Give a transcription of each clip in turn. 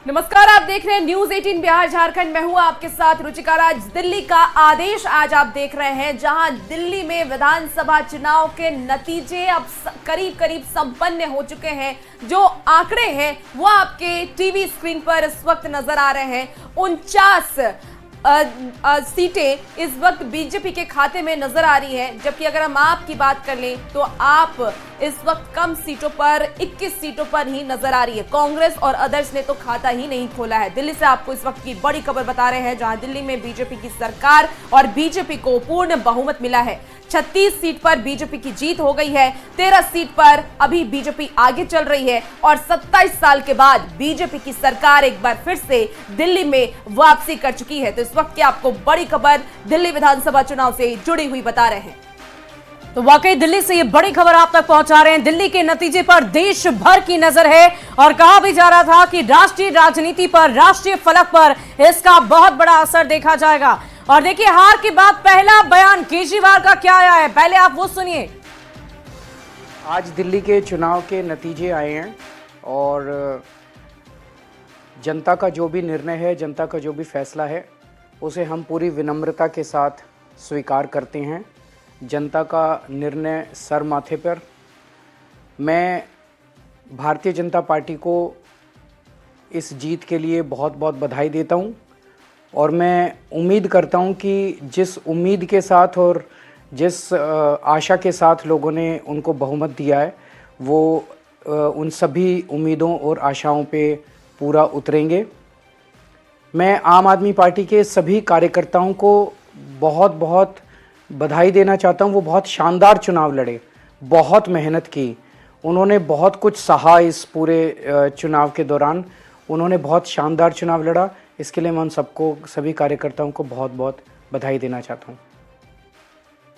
नमस्कार, आप देख रहे हैं न्यूज 18 बिहार झारखंड। मैं हूं आपके साथ रुचिका राज। दिल्ली का आदेश आज आप देख रहे हैं, जहां दिल्ली में विधानसभा चुनाव के नतीजे अब करीब करीब संपन्न हो चुके हैं। जो आंकड़े हैं वो आपके टीवी स्क्रीन पर इस वक्त नजर आ रहे हैं। 49 सीटें इस वक्त बीजेपी के खाते में नजर आ रही हैं, जबकि अगर हम आपकी बात कर लें तो आप इस वक्त कम सीटों पर 21 सीटों पर ही नजर आ रही है। कांग्रेस और अदर्स ने तो खाता ही नहीं खोला है। दिल्ली से आपको इस वक्त की बड़ी खबर बता रहे हैं, जहां दिल्ली में बीजेपी की सरकार और बीजेपी को पूर्ण बहुमत मिला है। 36 सीट पर बीजेपी की जीत हो गई है। 13 सीट पर अभी बीजेपी आगे चल रही है और 27 साल के बाद बीजेपी की सरकार एक बार फिर से दिल्ली में वापसी कर चुकी है। तो इस वक्त की आपको बड़ी खबर दिल्ली विधानसभा चुनाव से जुड़ी हुई बता रहे हैं। तो वाकई दिल्ली से ये बड़ी खबर आप तक पहुंचा रहे हैं। दिल्ली के नतीजे पर देश भर की नजर है और कहा भी जा रहा था कि राष्ट्रीय राजनीति पर, राष्ट्रीय फलक पर इसका बहुत बड़ा असर देखा जाएगा। और देखिए, हार के बाद पहला बयान केजरीवाल का क्या आया है, पहले आप वो सुनिए। आज दिल्ली के चुनाव के नतीजे आए हैं और जनता का जो भी निर्णय है, जनता का जो भी फैसला है, उसे हम पूरी विनम्रता के साथ स्वीकार करते हैं। जनता का निर्णय सर माथे पर। मैं भारतीय जनता पार्टी को इस जीत के लिए बहुत बहुत बधाई देता हूं और मैं उम्मीद करता हूं कि जिस उम्मीद के साथ और जिस आशा के साथ लोगों ने उनको बहुमत दिया है, वो उन सभी उम्मीदों और आशाओं पे पूरा उतरेंगे। मैं आम आदमी पार्टी के सभी कार्यकर्ताओं को बहुत बहुत बधाई देना चाहता हूं। वो बहुत शानदार चुनाव लड़े, बहुत मेहनत की, उन्होंने बहुत कुछ सहा। इस पूरे चुनाव के दौरान उन्होंने बहुत शानदार चुनाव लड़ा। इसके लिए मैं उन सबको, सभी कार्यकर्ताओं को बहुत बहुत बधाई देना चाहता हूं।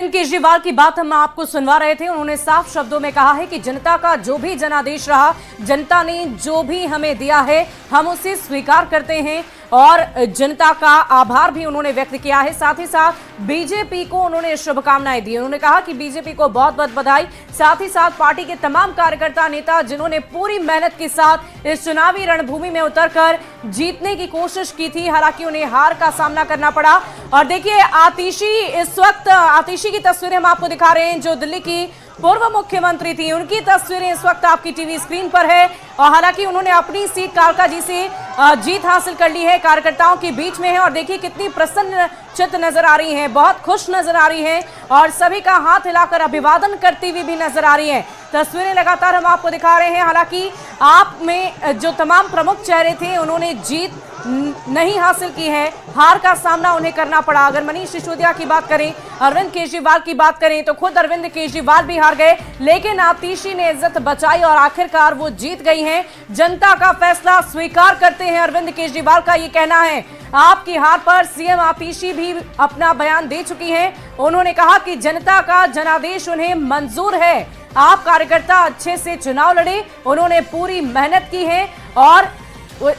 केजरीवाल की बात हम आपको सुनवा रहे थे। उन्होंने साफ शब्दों में कहा है कि जनता का जो भी जनादेश रहा, जनता ने जो भी हमें दिया है, हम उसे स्वीकार करते हैं और जनता का आभार भी उन्होंने व्यक्त किया है। साथ ही साथ बीजेपी को उन्होंने शुभकामनाएं दी। उन्होंने कहा कि बीजेपी को बहुत बहुत बधाई। साथ ही साथ पार्टी के तमाम कार्यकर्ता, नेता, जिन्होंने पूरी मेहनत के साथ इस चुनावी रणभूमि में उतरकर जीतने की कोशिश की थी, हालांकि उन्हें हार का सामना करना पड़ा। और देखिए, आतिशी की तस्वीरें हम आपको दिखा रहे हैं, जो दिल्ली की पूर्व मुख्यमंत्री थी। उनकी तस्वीरें इस वक्त आपकी टीवी स्क्रीन पर है और हालांकि उन्होंने अपनी सीट कालका जी से जीत हासिल कर ली है, कार्यकर्ताओं के बीच में है। और देखिए कितनी प्रसन्न चित्त नजर आ रही हैं, बहुत खुश नजर आ रही हैं और सभी का हाथ हिलाकर अभिवादन करती हुई भी नजर आ रही हैं। तस्वीरें लगातार हम आपको दिखा रहे हैं। हालांकि आप में जो तमाम प्रमुख चेहरे थे, उन्होंने जीत नहीं हासिल की है, हार का सामना उन्हें करना पड़ा। अगर मनीष सिसोदिया की बात करें, अरविंद केजरीवाल की बात करें, तो खुद अरविंद केजरीवाल भी हार गए, लेकिन आतिशी ने इज्जत बचाई और आखिरकार वो जीत गई हैं। जनता का फैसला स्वीकार करते हैं, अरविंद केजरीवाल का ये कहना है। आपकी हार पर सीएम आतिशी भी अपना बयान दे चुकी हैं। उन्होंने कहा कि जनता का जनादेश उन्हें मंजूर है। आप कार्यकर्ता अच्छे से चुनाव लड़े, उन्होंने पूरी मेहनत की है और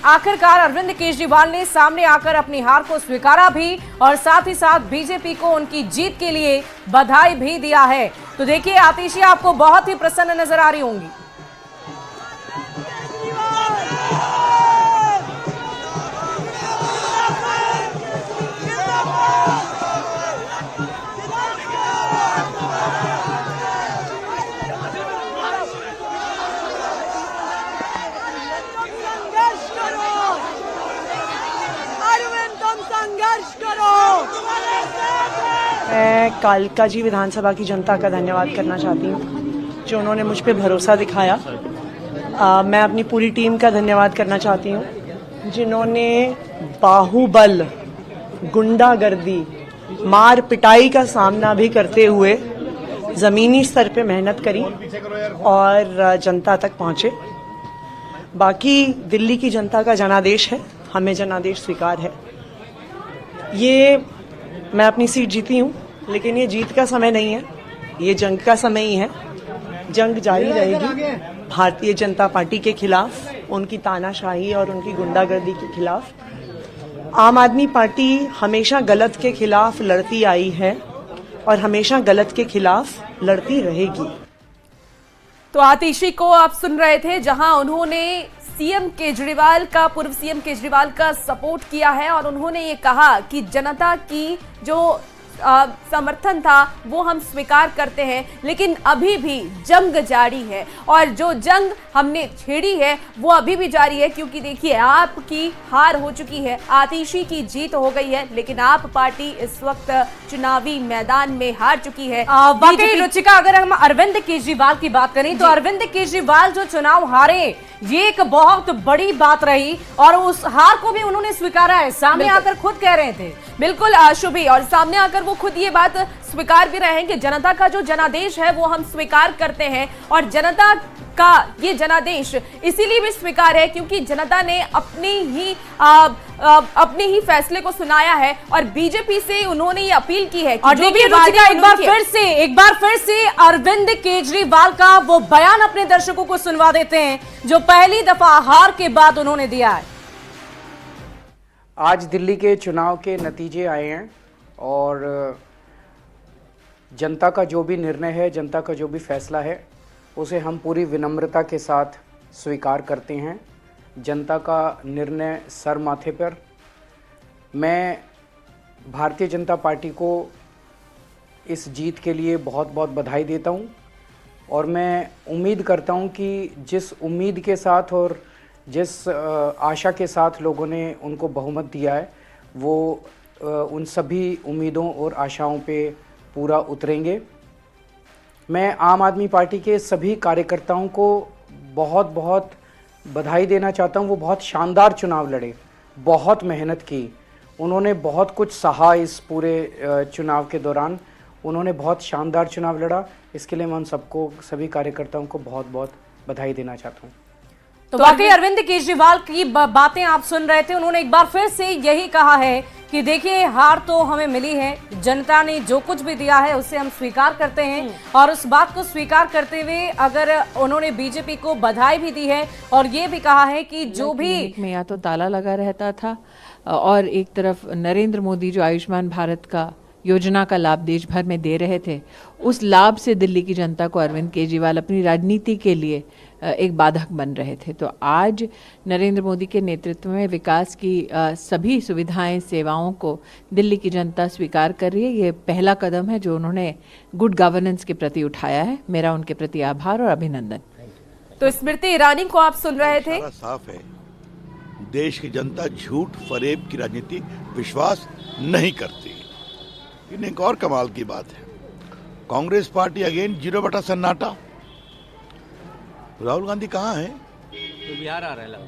आखिरकार अरविंद केजरीवाल ने सामने आकर अपनी हार को स्वीकारा भी और साथ ही साथ बीजेपी को उनकी जीत के लिए बधाई भी दिया है। तो देखिए, आतिशी आपको बहुत ही प्रसन्न नजर आ रही होंगी। मैं कालका जी विधानसभा की जनता का धन्यवाद करना चाहती हूँ, जो उन्होंने मुझ पे भरोसा दिखाया। मैं अपनी पूरी टीम का धन्यवाद करना चाहती हूँ, जिन्होंने बाहुबल, गुंडागर्दी, मार पिटाई का सामना भी करते हुए ज़मीनी स्तर पे मेहनत करी और जनता तक पहुँचे। बाकी दिल्ली की जनता का जनादेश है, हमें जनादेश स्वीकार है। ये मैं अपनी सीट जीती हूँ, लेकिन ये जीत का समय नहीं है, ये जंग का समय ही है। जंग जारी रहेगी भारतीय जनता पार्टी के खिलाफ, उनकी तानाशाही और उनकी गुंडागर्दी के खिलाफ। आम आदमी पार्टी हमेशा गलत के खिलाफ लड़ती आई है और हमेशा गलत के खिलाफ लड़ती रहेगी। तो आतिशी को आप सुन रहे थे, जहां उन्होंने सीएम केजरीवाल का, पूर्व सीएम केजरीवाल का सपोर्ट किया है और उन्होंने ये कहा कि जनता की जो समर्थन था वो हम स्वीकार करते हैं, लेकिन अभी भी जंग जारी है और जो जंग हमने छेड़ी है वो अभी भी जारी है, क्योंकि देखिए आपकी हार हो चुकी है, आतिशी की जीत हो गई है, लेकिन आप पार्टी इस वक्त चुनावी मैदान में हार चुकी है। वाकई रुचिका, अगर हम अरविंद केजरीवाल की बात करें तो अरविंद केजरीवाल जो चुनाव हारे ये एक बहुत बड़ी बात रही और उस हार को भी उन्होंने स्वीकारा है, सामने आकर खुद कह रहे थे। बिल्कुल शुभी, और सामने आकर वो खुद ये बात स्वीकार भी रहे हैं कि जनता का जो जनादेश है वो हम स्वीकार करते हैं और जनता का ये जनादेश इसीलिए भी स्वीकार है क्योंकि जनता ने अपने ही फैसले को सुनाया है और बीजेपी से उन्होंने ये अपील की है कि और जो भी एक बार फिर से अरविंद केजरीवाल का वो बयान अपने दर्शकों को सुनवा देते हैं जो पहली दफा हार के बाद उन्होंने दिया है। आज दिल्ली के चुनाव के नतीजे आए हैं और जनता का जो भी निर्णय है, जनता का जो भी फैसला है, उसे हम पूरी विनम्रता के साथ स्वीकार करते हैं। जनता का निर्णय सर माथे पर। मैं भारतीय जनता पार्टी को इस जीत के लिए बहुत बहुत बधाई देता हूं और मैं उम्मीद करता हूं कि जिस उम्मीद के साथ और जिस आशा के साथ लोगों ने उनको बहुमत दिया है वो उन सभी उम्मीदों और आशाओं पे पूरा उतरेंगे। मैं आम आदमी पार्टी के सभी कार्यकर्ताओं को बहुत बहुत बधाई देना चाहता हूं। वो बहुत शानदार चुनाव लड़े, बहुत मेहनत की, उन्होंने बहुत कुछ सहा इस पूरे चुनाव के दौरान, उन्होंने बहुत शानदार चुनाव लड़ा। इसके लिए मैं उन सबको, सभी कार्यकर्ताओं को बहुत बहुत बधाई देना चाहता हूँ। तो वाकई अरविंद केजरीवाल की बातें आप सुन रहे थे, उन्होंने एक बार फिर से यही कहा है कि देखिए हार तो हमें मिली है, जनता ने जो कुछ भी दिया है उसे हम स्वीकार करते हैं और उस बात को स्वीकार करते हुए अगर उन्होंने बीजेपी को बधाई भी दी है और ये भी कहा है कि जो भी में या तो ताला लगा रहता था और एक तरफ नरेंद्र मोदी जो आयुष्मान भारत का योजना का लाभ देश भर में दे रहे थे, उस लाभ से दिल्ली की जनता को अरविंद केजरीवाल अपनी राजनीति के लिए एक बाधक बन रहे थे। तो आज नरेंद्र मोदी के नेतृत्व में विकास की सभी सुविधाएं, सेवाओं को दिल्ली की जनता स्वीकार कर रही है। ये पहला कदम है जो उन्होंने गुड गवर्नेंस के प्रति उठाया है। मेरा उनके प्रति आभार और अभिनंदन। तो स्मृति ईरानी को आप सुन रहे थे। साफ है, देश की जनता झूठ फरेब की राजनीति विश्वास नहीं करती। लेकिन एक और कमाल की बात है, कांग्रेस पार्टी अगेन 0 सन्नाटा। राहुल गांधी कहाँ है? तो बिहार आ रहे हैं।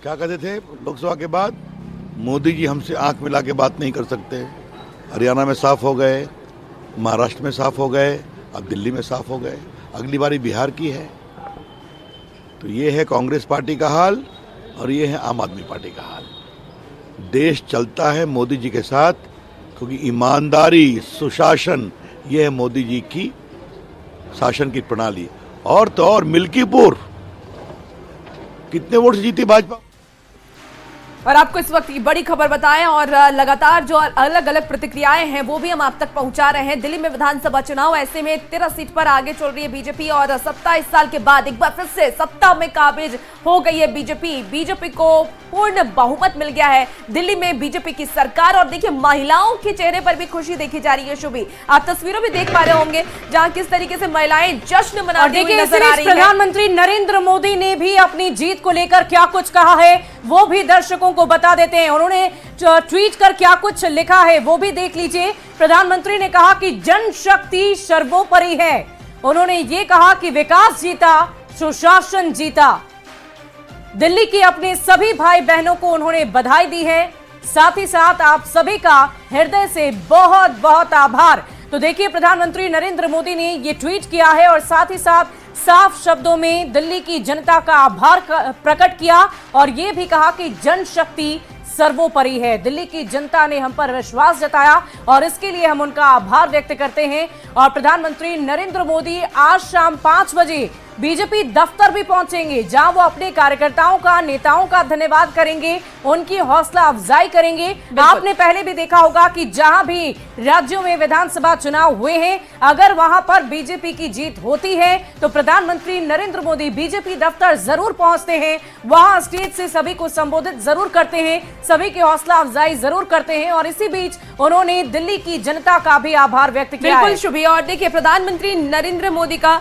क्या कहते थे लोकसभा के बाद? मोदी जी हमसे आंख मिला के बात नहीं कर सकते। हरियाणा में साफ हो गए, महाराष्ट्र में साफ हो गए, अब दिल्ली में साफ हो गए, अगली बारी बिहार की है। तो ये है कांग्रेस पार्टी का हाल और ये है आम आदमी पार्टी का हाल। देश चलता है मोदी जी के साथ क्योंकि ईमानदारी, सुशासन, ये है मोदी जी की शासन की प्रणाली। और तो और मिल्कीपुर कितने वोट से जीती भाजपा। और आपको इस वक्त की बड़ी खबर बताएं और लगातार जो अलग अलग प्रतिक्रियाएं हैं वो भी हम आप तक पहुंचा रहे हैं। दिल्ली में विधानसभा चुनाव, ऐसे में 13 सीट पर आगे चल रही है बीजेपी और 27 साल के बाद एक बार फिर से सत्ता में काबिज हो गई है बीजेपी। बीजेपी को पूर्ण बहुमत मिल गया है दिल्ली में, बीजेपी की सरकार। और देखिए महिलाओं के चेहरे पर भी खुशी देखी जा रही है। शुभी, आप तस्वीरों भी देख पा रहे होंगे जहां किस तरीके से महिलाएं जश्न मनाती हुई नजर आ रही हैं। प्रधानमंत्री नरेंद्र मोदी ने भी अपनी जीत को लेकर क्या कुछ कहा है वो भी दर्शकों को बता देते हैं। उन्होंने ट्वीट कर क्या कुछ लिखा है वो भी देख लीजिए। प्रधानमंत्री ने कहा कि जनशक्ति सर्वोपरि है। उन्होंने ये कहा कि विकास जीता, सुशासन जीता। दिल्ली के अपने सभी भाई बहनों को उन्होंने बधाई दी है। साथ ही साथ आप सभी का हृदय से बहुत बहुत आभार। तो देखिए प्रधानमंत्री नरेंद्र मोदी ने ये ट्वीट किया है और साथ ही साथ साफ शब्दों में दिल्ली की जनता का आभार प्रकट किया और ये भी कहा कि जनशक्ति सर्वोपरि है। दिल्ली की जनता ने हम पर विश्वास जताया और इसके लिए हम उनका आभार व्यक्त करते हैं। और प्रधानमंत्री नरेंद्र मोदी आज शाम 5 बजे बीजेपी दफ्तर भी पहुंचेंगे, जहां वो अपने कार्यकर्ताओं का, नेताओं का धन्यवाद करेंगे, उनकी हौसला अफजाई करेंगे। आपने पहले भी देखा होगा कि जहां भी राज्यों में विधानसभा चुनाव हुए हैं, अगर वहां पर बीजेपी की जीत होती है तो प्रधानमंत्री नरेंद्र मोदी बीजेपी दफ्तर जरूर पहुंचते हैं, वहां स्टेज से सभी को संबोधित जरूर करते हैं, सभी की हौसला अफजाई जरूर करते हैं। और इसी बीच उन्होंने दिल्ली की जनता का भी आभार व्यक्त किया है। बिल्कुल शुभी। और देखिए, प्रधानमंत्री नरेंद्र मोदी का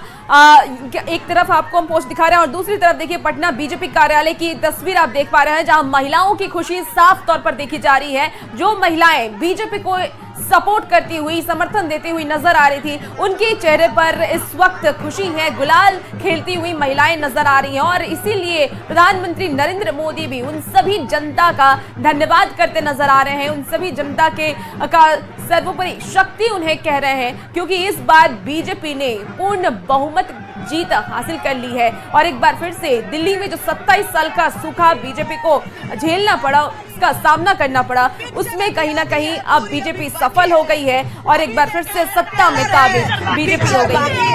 एक तरफ आपको हम पोस्ट दिखा रहे हैं और दूसरी तरफ देखिए पटना बीजेपी कार्यालय की तस्वीर आप देख पा रहे हैं, जहां महिलाओं की खुशी साफ तौर पर देखी जा रही है। जो महिलाएं बीजेपी को सपोर्ट करती हुई, समर्थन देती हुई नजर आ रही थी, उनके चेहरे पर इस वक्त खुशी है, गुलाल खेलती हुई महिलाएं नजर आ रही हैं। और इसीलिए प्रधानमंत्री नरेंद्र मोदी भी उन सभी जनता का धन्यवाद करते नजर आ रहे हैं, उन सभी जनता का सर्वोपरि शक्ति उन्हें कह रहे हैं, क्योंकि इस बार बीजेपी ने पूर्ण बहुमत जीत हासिल कर ली है। और एक बार फिर से दिल्ली में जो 27 साल का सूखा बीजेपी को झेलना पड़ा, उसका सामना करना पड़ा, उसमें कहीं ना कहीं अब बीजेपी सफल हो गई है और एक बार फिर से सत्ता में काबिज बीजेपी हो गई है।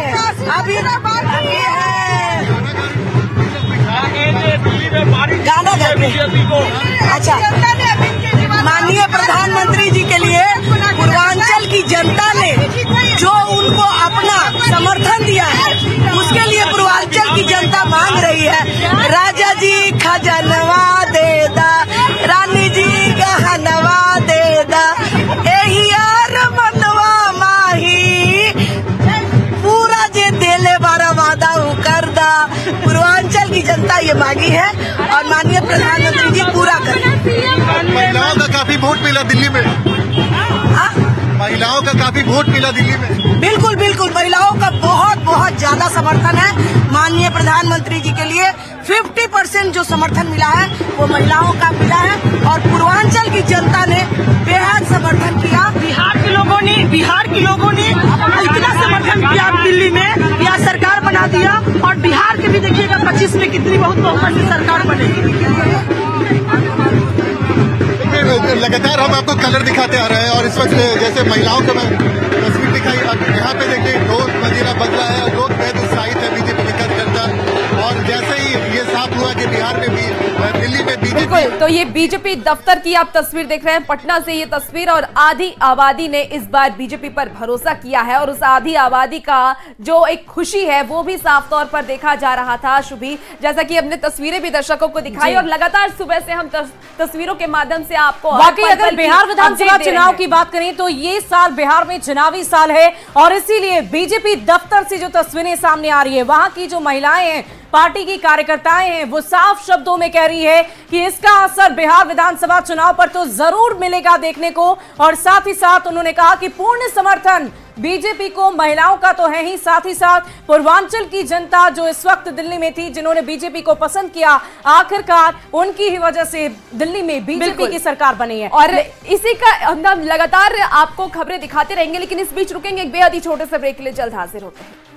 अच्छा, माननीय प्रधानमंत्री जी के लिए पूर्वांचल की जनता ने जो उनको अपना समर्थन दिया है, उसके लिए पूर्वांचल की जनता मांग रही है, राजा जी खजनवा दे दा, रानी जी गहनवा दे दा, एही यार मनवा माही, पूरा जे देले बारा वादा कर दा। पूर्वांचल की जनता ये मांगी है और माननीय प्रधानमंत्री जी पूरा करें। महिलाओं का काफी वोट मिला दिल्ली में। महिलाओं का काफी वोट मिला दिल्ली में। बिल्कुल बिल्कुल, महिलाओं का बहुत बहुत ज्यादा समर्थन है माननीय प्रधानमंत्री जी के लिए। 50% जो समर्थन मिला है वो महिलाओं का मिला है और पूर्वांचल की जनता ने बेहद समर्थन किया। बिहार के लोगों ने इतना समर्थन किया दिल्ली में, यहाँ सरकार बना दिया। और बिहार के भी देखिएगा 25 में कितनी बहुत बहुमत से सरकार बनेगी। लगातार हम आपको कलर दिखाते आ रहे हैं और इस वक्त जैसे महिलाओं का तस्वीर दिखाई, यहाँ पे देखिए 2 मंजिला बदला है और लोग बेहद उत्साहित है बीजेपी के कार्यकर्ता। और जैसे ही ये साफ हुआ कि बिहार में भी, दिल्ली में बीजेपी। बिल्कुल, तो ये बीजेपी दफ्तर की आप तस्वीर देख रहे हैं, पटना से ये तस्वीर। और आधी आबादी ने इस बार बीजेपी पर भरोसा किया है और उस आधी आबादी का जो एक खुशी है वो भी साफ तौर पर देखा जा रहा था। शुभी, जैसा कि हमने तस्वीरें भी दर्शकों को दिखाई और लगातार सुबह से हम तस्वीरों के माध्यम से आपको बाकी अगर बिहार विधानसभा चुनाव की बात करें तो ये साल बिहार में चुनावी साल है और इसीलिए बीजेपी दफ्तर से जो तस्वीरें सामने आ रही है, वहां की जो महिलाएं हैं, पार्टी की कार्यकर्ताएं हैं, वो साफ शब्दों में कह रही है कि इसका असर बिहार विधानसभा चुनाव पर तो जरूर मिलेगा देखने को। और साथ ही साथ उन्होंने कहा कि पूर्ण समर्थन बीजेपी को महिलाओं का तो है ही, साथ ही साथ पूर्वांचल की जनता जो इस वक्त दिल्ली में थी, जिन्होंने बीजेपी को पसंद किया, आखिरकार उनकी ही वजह से दिल्ली में बीजेपी की सरकार बनी है। और इसी का हम लगातार आपको खबरें दिखाते रहेंगे, लेकिन इस बीच रुकेंगे एक बेहद ही छोटे से ब्रेक के लिए, जल्द हाजिर होते हैं।